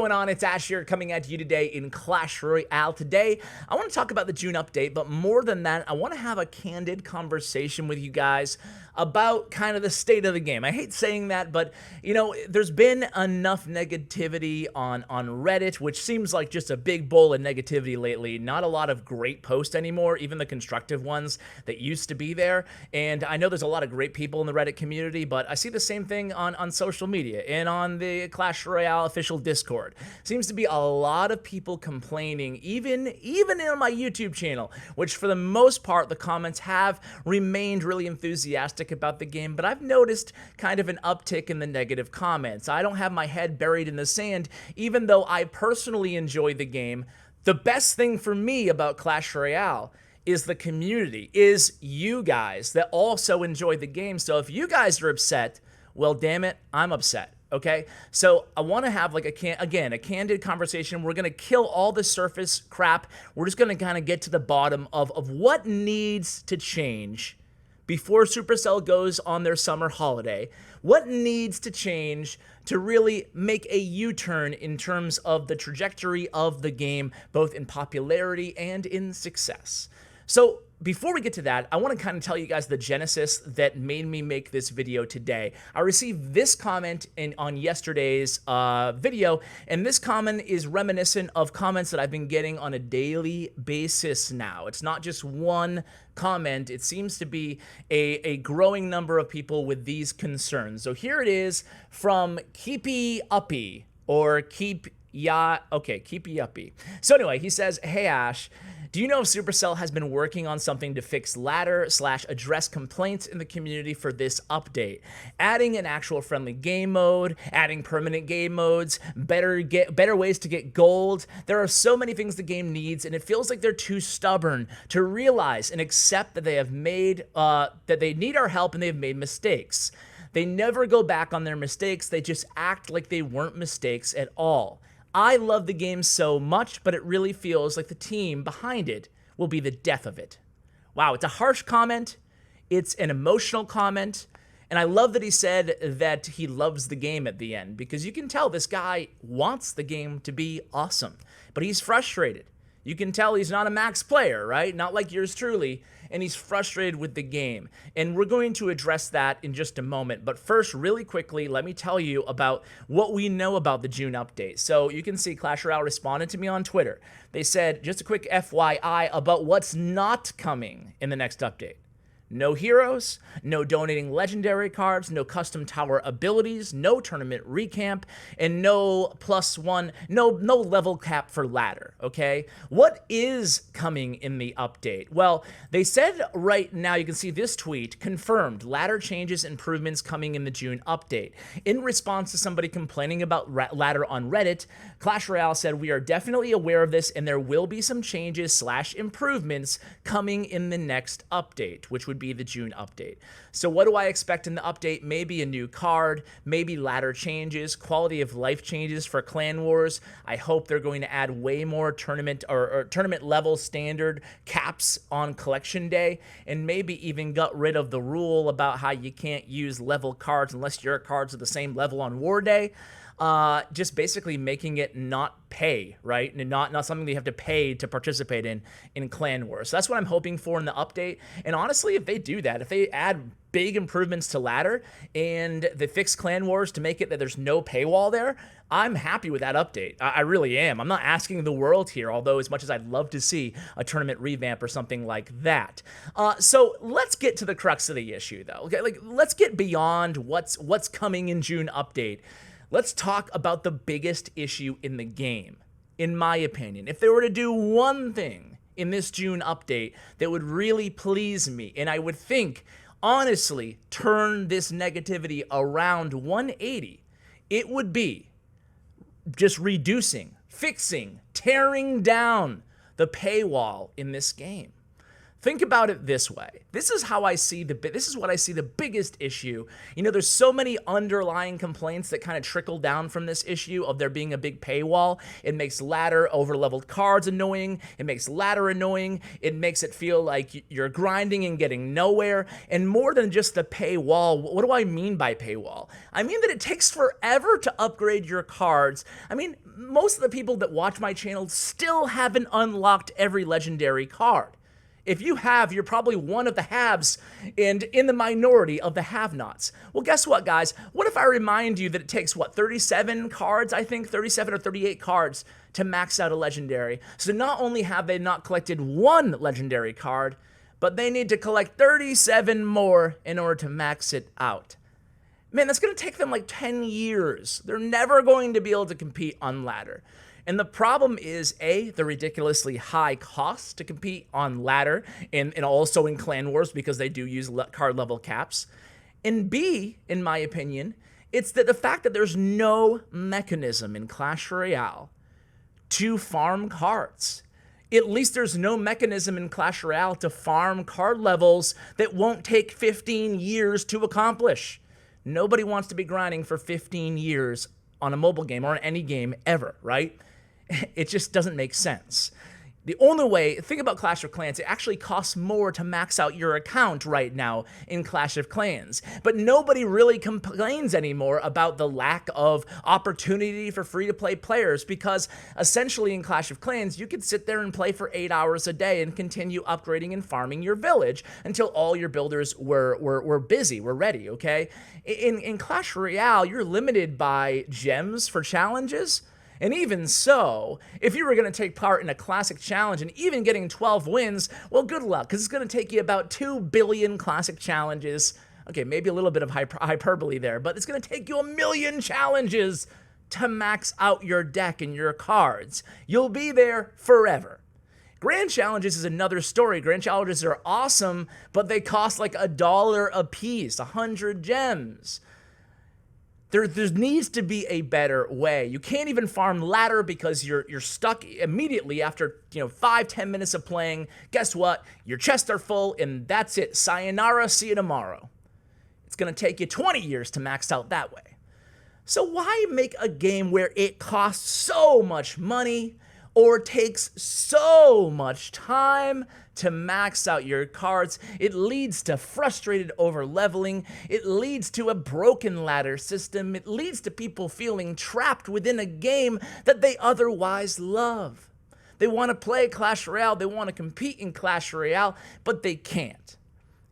going on? It's Ash here coming at you today in Clash Royale. Today, I want to talk about the June update, but more than that, I want to have a candid conversation with you guys about kind of the state of the game. I hate saying that, but you know, there's been enough negativity on Reddit, which seems like just a big bowl of negativity lately. Not a lot of great posts anymore, even the constructive ones that used to be there. And I know there's a lot of great people in the Reddit community, but I see the same thing on social media and on the Clash Royale official Discord. Seems to be a lot of people complaining, even in my YouTube channel, which for the most part, the comments have remained really enthusiastic about the game, but I've noticed kind of an uptick in the negative comments. I don't have my head buried in the sand, even though I personally enjoy the game. The best thing for me about Clash Royale is the community, is you guys that also enjoy the game. So if you guys are upset, well, damn it, I'm upset. Okay, so I want to have like a candid conversation. We're going to kill all the surface crap. We're just going to kind of get to the bottom of what needs to change before Supercell goes on their summer holiday. What needs to change to really make a U-turn in terms of the trajectory of the game, both in popularity and in success. So before we get to that, I want to kind of tell you guys the genesis that made me make this video today. I received this comment on yesterday's video, and this comment is reminiscent of comments that I've been getting on a daily basis now. It's not just one comment. It seems to be a growing number of people with these concerns. So here it is from Keepy Uppy, or Keep Uppy. So anyway, he says, "Hey Ash, do you know if Supercell has been working on something to fix ladder/address complaints in the community for this update? Adding an actual friendly game mode, adding permanent game modes, better ways to get gold. There are so many things the game needs, and it feels like they're too stubborn to realize and accept that they have made that they need our help and they've made mistakes. They never go back on their mistakes. They just act like they weren't mistakes at all. I love the game so much, but it really feels like the team behind it will be the death of it." Wow, it's a harsh comment. It's an emotional comment. And I love that he said that he loves the game at the end, because you can tell this guy wants the game to be awesome, but he's frustrated. You can tell he's not a max player, right? Not like yours truly. And he's frustrated with the game. And we're going to address that in just a moment. But first, really quickly, let me tell you about what we know about the June update. So you can see Clash Royale responded to me on Twitter. They said, just a quick FYI about what's not coming in the next update. No heroes, no donating legendary cards, no custom tower abilities, no tournament recamp, and no no level cap for ladder, okay? What is coming in the update? Well, they said right now, you can see this tweet, confirmed, ladder changes, improvements coming in the June update. In response to somebody complaining about ladder on Reddit, Clash Royale said, "We are definitely aware of this, and there will be some changes/improvements coming in the next update," which would be the June update. So what do I expect in the update? Maybe a new card, maybe ladder changes, quality of life changes for Clan Wars. I hope they're going to add way more tournament or tournament level standard caps on collection day, and maybe even got rid of the rule about how you can't use level cards unless your cards are the same level on War Day. Just basically making it not pay, right? And not something that you have to pay to participate in Clan Wars. So that's what I'm hoping for in the update. And honestly, if they do that, if they add big improvements to ladder and they fix Clan Wars to make it that there's no paywall there, I'm happy with that update. I really am. I'm not asking the world here, although as much as I'd love to see a tournament revamp or something like that. So let's get to the crux of the issue, though. Okay, like let's get beyond what's coming in June update. Let's talk about the biggest issue in the game, in my opinion. If they were to do one thing in this June update that would really please me, and I would think, honestly, turn this negativity around 180, it would be just reducing, fixing, tearing down the paywall in this game. Think about it this way. This is what I see the biggest issue. You know, there's so many underlying complaints that kind of trickle down from this issue of there being a big paywall. It makes ladder over-leveled cards annoying. It makes ladder annoying. It makes it feel like you're grinding and getting nowhere. And more than just the paywall, what do I mean by paywall? I mean that it takes forever to upgrade your cards. I mean, most of the people that watch my channel still haven't unlocked every legendary card. If you have, you're probably one of the haves and in the minority of the have-nots. Well, guess what, guys? What if I remind you that it takes, 37 cards, I think, 37 or 38 cards to max out a legendary. So not only have they not collected one legendary card, but they need to collect 37 more in order to max it out. Man, that's going to take them like 10 years. They're never going to be able to compete on ladder. And the problem is, A, the ridiculously high cost to compete on ladder and also in Clan Wars because they do use card level caps. And B, in my opinion, it's that the fact that there's no mechanism in Clash Royale to farm cards. At least there's no mechanism in Clash Royale to farm card levels that won't take 15 years to accomplish. Nobody wants to be grinding for 15 years on a mobile game or on any game ever, right? It just doesn't make sense. The only way, think about Clash of Clans, it actually costs more to max out your account right now in Clash of Clans. But nobody really complains anymore about the lack of opportunity for free-to-play players because essentially in Clash of Clans, you could sit there and play for 8 hours a day and continue upgrading and farming your village until all your builders were busy, were ready, okay? In Clash Royale, you're limited by gems for challenges. And even so, if you were going to take part in a classic challenge and even getting 12 wins, well, good luck, because it's going to take you about 2 billion classic challenges. Okay, maybe a little bit of hyperbole there, but it's going to take you 1 million challenges to max out your deck and your cards. You'll be there forever. Grand Challenges is another story. Grand Challenges are awesome, but they cost like $1 a piece, 100 gems. There needs to be a better way. You can't even farm ladder because you're stuck immediately after 5-10 minutes of playing. Guess what? Your chests are full and that's it. Sayonara, see you tomorrow. It's gonna take you 20 years to max out that way. So why make a game where it costs so much money or takes so much time to max out your cards? It leads to frustrated over-leveling. It leads to a broken ladder system. It leads to people feeling trapped within a game that they otherwise love. They want to play Clash Royale. They want to compete in Clash Royale, but they can't.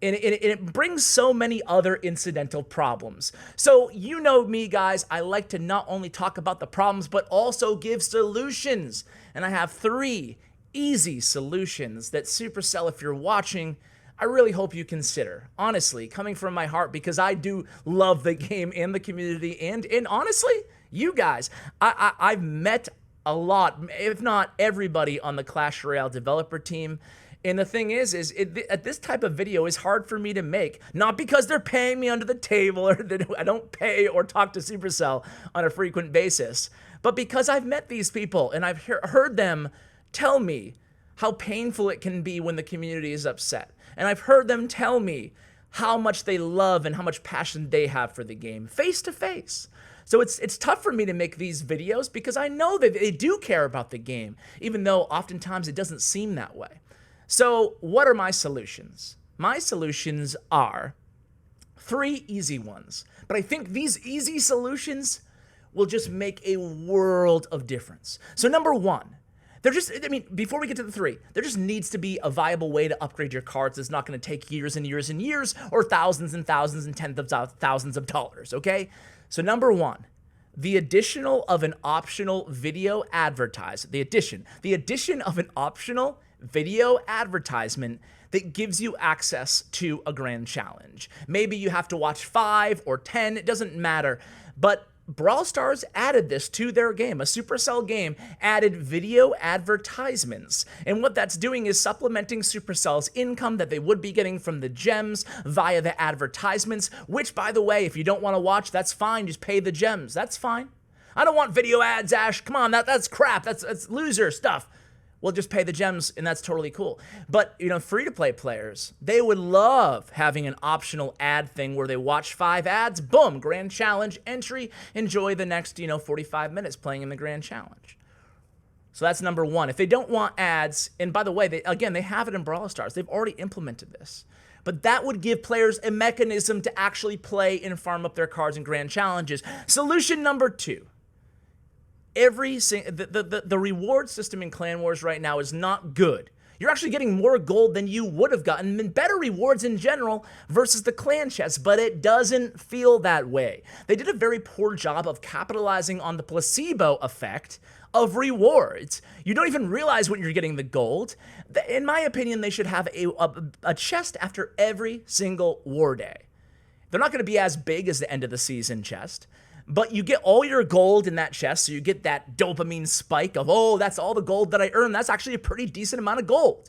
And it brings so many other incidental problems. So you know me, guys. I like to not only talk about the problems, but also give solutions. And I have 3 easy solutions that Supercell, if you're watching, I really hope you consider. Honestly, coming from my heart, because I do love the game and the community. And honestly, you guys, I've met a lot, if not everybody on the Clash Royale developer team. And the thing is this type of video is hard for me to make, not because they're paying me under the table or that I don't pay or talk to Supercell on a frequent basis, but because I've met these people and I've heard them tell me how painful it can be when the community is upset. And I've heard them tell me how much they love and how much passion they have for the game, face to face. So it's tough for me to make these videos because I know that they do care about the game, even though oftentimes it doesn't seem that way. So what are my solutions? My solutions are 3 easy ones, but I think these easy solutions will just make a world of difference. So number 1, before we get to the 3, there just needs to be a viable way to upgrade your cards that's not going to take years and years and years or thousands and thousands and tens of thousands of dollars, okay? So number 1, the addition of an optional video advertisement, the addition of an optional video advertisement that gives you access to a grand challenge. Maybe you have to watch 5 or 10, it doesn't matter, but Brawl Stars added this to their game. A Supercell game added video advertisements. And what that's doing is supplementing Supercell's income that they would be getting from the gems via the advertisements, which, by the way, if you don't want to watch, that's fine. Just pay the gems. That's fine. I don't want video ads, Ash. Come on, that's crap. That's loser stuff. Well, just pay the gems, and that's totally cool. But, free-to-play players, they would love having an optional ad thing where they watch 5 ads, boom, Grand Challenge entry, enjoy the next, 45 minutes playing in the Grand Challenge. So that's number one. If they don't want ads, and by the way, they have it in Brawl Stars. They've already implemented this. But that would give players a mechanism to actually play and farm up their cards in Grand Challenges. Solution number 2. The reward system in Clan Wars right now is not good. You're actually getting more gold than you would have gotten, and better rewards in general versus the clan chest, but it doesn't feel that way. They did a very poor job of capitalizing on the placebo effect of rewards. You don't even realize when you're getting the gold. In my opinion, they should have a chest after every single war day. They're not going to be as big as the end of the season chest, but you get all your gold in that chest, so you get that dopamine spike of, oh, that's all the gold that I earned. That's actually a pretty decent amount of gold.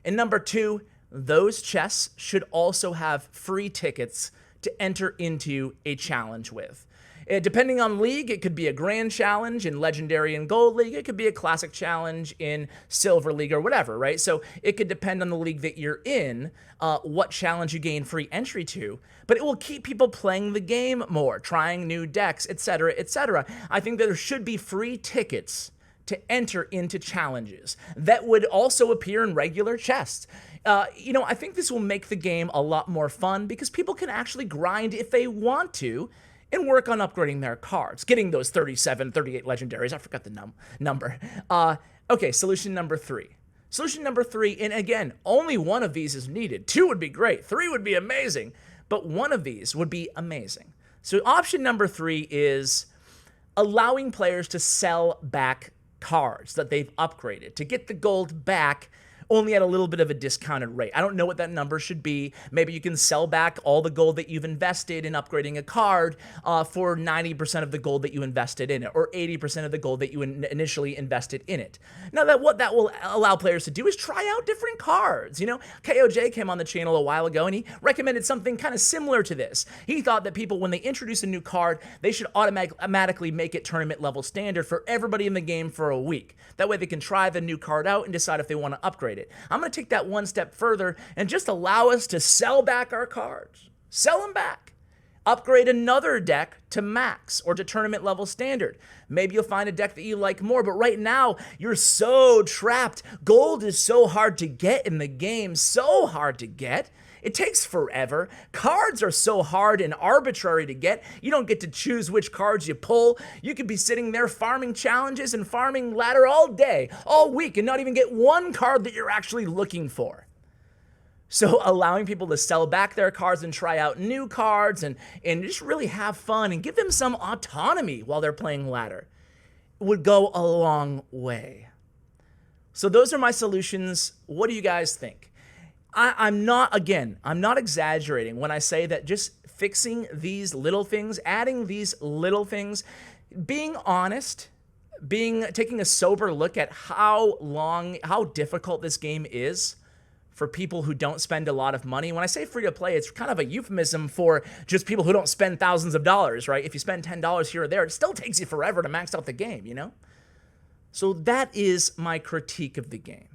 And number 2, those chests should also have free tickets to enter into a challenge with. Depending on league, it could be a grand challenge in Legendary and Gold League. It could be a classic challenge in Silver League or whatever, right? So it could depend on the league that you're in, what challenge you gain free entry to. But it will keep people playing the game more, trying new decks, etc., etc. I think that there should be free tickets to enter into challenges that would also appear in regular chests. I think this will make the game a lot more fun because people can actually grind if they want to and work on upgrading their cards, getting those 37, 38 legendaries. I forgot the number. Okay, solution number 3. Solution number 3, and again, only one of these is needed. 2 would be great. 3 would be amazing. But one of these would be amazing. So option number 3 is allowing players to sell back cards that they've upgraded to get the gold back, only at a little bit of a discounted rate. I don't know what that number should be. Maybe you can sell back all the gold that you've invested in upgrading a card for 90% of the gold that you invested in it, or 80% of the gold that you initially invested in it. Now, what that will allow players to do is try out different cards. KOJ came on the channel a while ago, and he recommended something kind of similar to this. He thought that people, when they introduce a new card, they should automatically make it tournament level standard for everybody in the game for a week. That way they can try the new card out and decide if they want to upgrade it. I'm going to take that one step further and just allow us to sell back our cards. Sell them back. Upgrade another deck to max or to tournament level standard. Maybe you'll find a deck that you like more, but right now you're so trapped. Gold is so hard to get in the game, so hard to get. It takes forever. Cards are so hard and arbitrary to get. You don't get to choose which cards you pull. You could be sitting there farming challenges and farming ladder all day, all week, and not even get one card that you're actually looking for. So allowing people to sell back their cards and try out new cards and just really have fun and give them some autonomy while they're playing ladder would go a long way. So those are my solutions. What do you guys think? I'm not exaggerating when I say that just fixing these little things, adding these little things, being honest, taking a sober look at how difficult this game is for people who don't spend a lot of money. When I say free to play, it's kind of a euphemism for just people who don't spend thousands of dollars, right? If you spend $10 here or there, it still takes you forever to max out the game, So that is my critique of the game.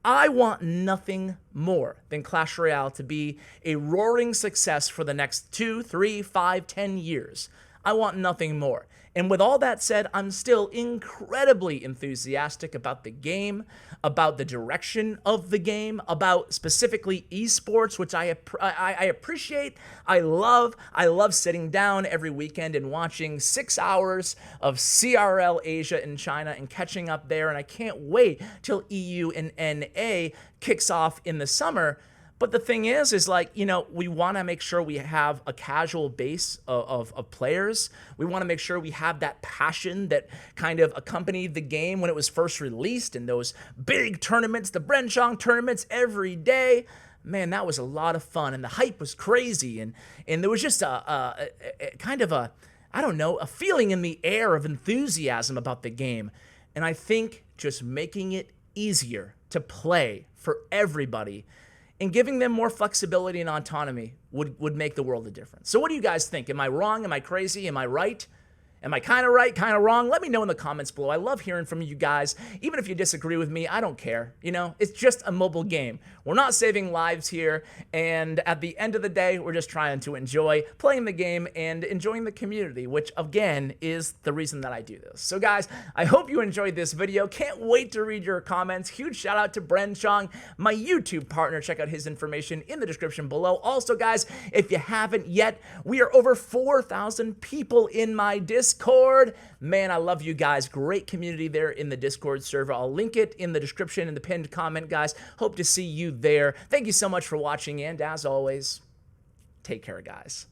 I want nothing more than Clash Royale to be a roaring success for the next 2, 3, 5, 10 years. I want nothing more. And with all that said, I'm still incredibly enthusiastic about the game, about the direction of the game, about specifically esports, which I appreciate. I love sitting down every weekend and watching 6 hours of CRL Asia and China and catching up there. And I can't wait till EU and NA kicks off in the summer. But the thing is we want to make sure we have a casual base of players. We want to make sure we have that passion that kind of accompanied the game when it was first released and those big tournaments, the Bren Chong tournaments every day. Man, that was a lot of fun, and the hype was crazy, and there was just a feeling in the air of enthusiasm about the game. And I think just making it easier to play for everybody and giving them more flexibility and autonomy would make the world a difference. So what do you guys think? Am I wrong? Am I crazy? Am I right? Am I kind of right, kind of wrong? Let me know in the comments below. I love hearing from you guys. Even if you disagree with me, I don't care. You know, it's just a mobile game. We're not saving lives here, and at the end of the day, we're just trying to enjoy playing the game and enjoying the community, which again is the reason that I do this. So guys, I hope you enjoyed this video. Can't wait to read your comments. Huge shout out to Bren Chong, my YouTube partner. Check out his information in the description below. Also guys, if you haven't yet, we are over 4,000 people in my Discord. Man, I love you guys. Great community there in the Discord server. I'll link it in the description in the pinned comment, guys. Hope to see you there. Thank you so much for watching, and as always, take care, guys.